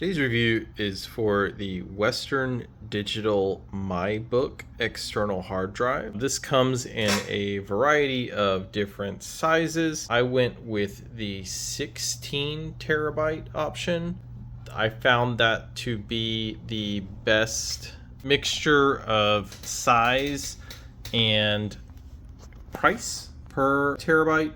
Today's review is for the Western Digital MyBook external hard drive. This comes in a variety of different sizes. I went with the 16 terabyte option. I found that to be the best mixture of size and price per terabyte.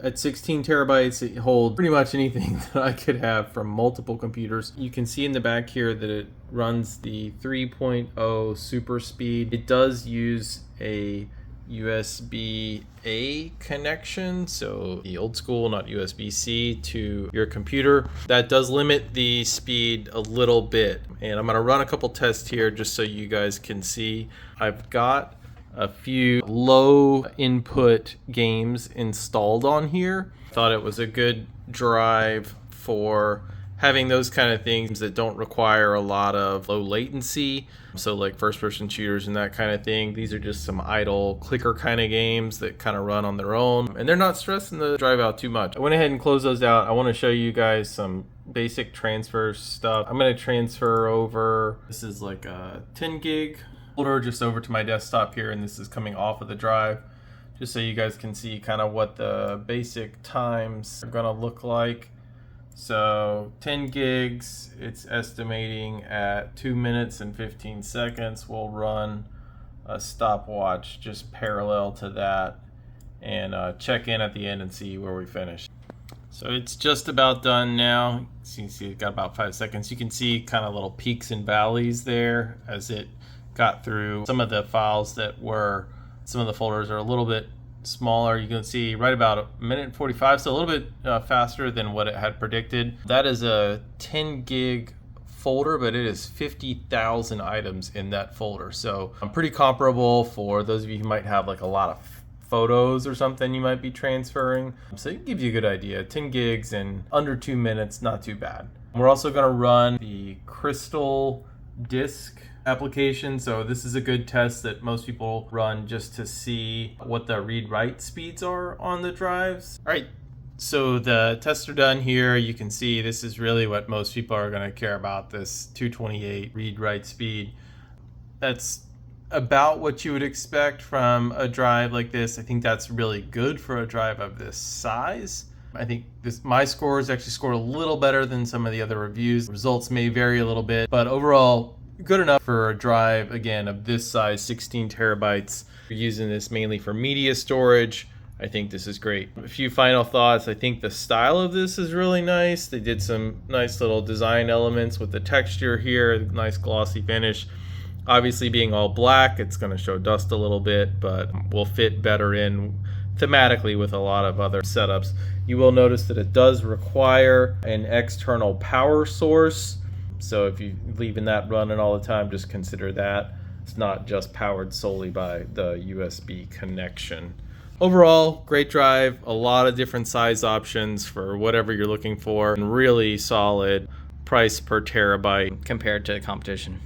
At 16 terabytes, it holds pretty much anything that I could have from multiple computers. You can see in the back here that it runs the 3.0 super speed. It does use a USB-A connection, so the old school, not USB-C, to your computer. That does limit the speed a little bit. And I'm gonna run a couple tests here just so you guys can see. I've got a few low input games installed on here. Thought it was a good drive for having those kind of things that don't require a lot of low latency. So like first person shooters and that kind of thing. These are just some idle clicker kind of games that kind of run on their own and they're not stressing the drive out too much. I went ahead and closed those out. I want to show you guys some basic transfer stuff. I'm going to transfer over, this is like a 10 gig folder just over to my desktop here, and this is coming off of the drive just so you guys can see kind of what the basic times are going to look like. So 10 gigs, it's estimating at 2 minutes and 15 seconds. We'll run a stopwatch just parallel to that and check in at the end and see where we finish. So it's just about done now. You can see it got about 5 seconds. You can see kind of little peaks and valleys there as it got through some of the files that were, some of the folders are a little bit smaller. You can see right about a minute and 45, so a little bit faster than what it had predicted. That is a 10 gig folder, but it is 50,000 items in that folder. So pretty comparable for those of you who might have like a lot of photos or something you might be transferring. So it gives you a good idea. 10 gigs in under 2 minutes, not too bad. We're also going to run the Crystal disk application. So this is a good test that most people run just to see what the read-write speeds are on the drives. All right, so the tests are done here. You can see this is really what most people are going to care about, this 228 read-write speed. That's about what you would expect from a drive like this. I think that's really good for a drive of this size. I think my scores actually scored a little better than some of the other reviews. Results may vary a little bit, but overall good enough for a drive, again, of this size, 16 terabytes. You're using this mainly for media storage. I think this is great. A few final thoughts. I think the style of this is really nice. They did some nice little design elements with the texture here, nice glossy finish. Obviously being all black, it's going to show dust a little bit, but will fit better in thematically with a lot of other setups. You will notice that it does require an external power source. So if you're leaving that running all the time, just consider that. It's not just powered solely by the USB connection. Overall, great drive, a lot of different size options for whatever you're looking for, and really solid price per terabyte compared to competition.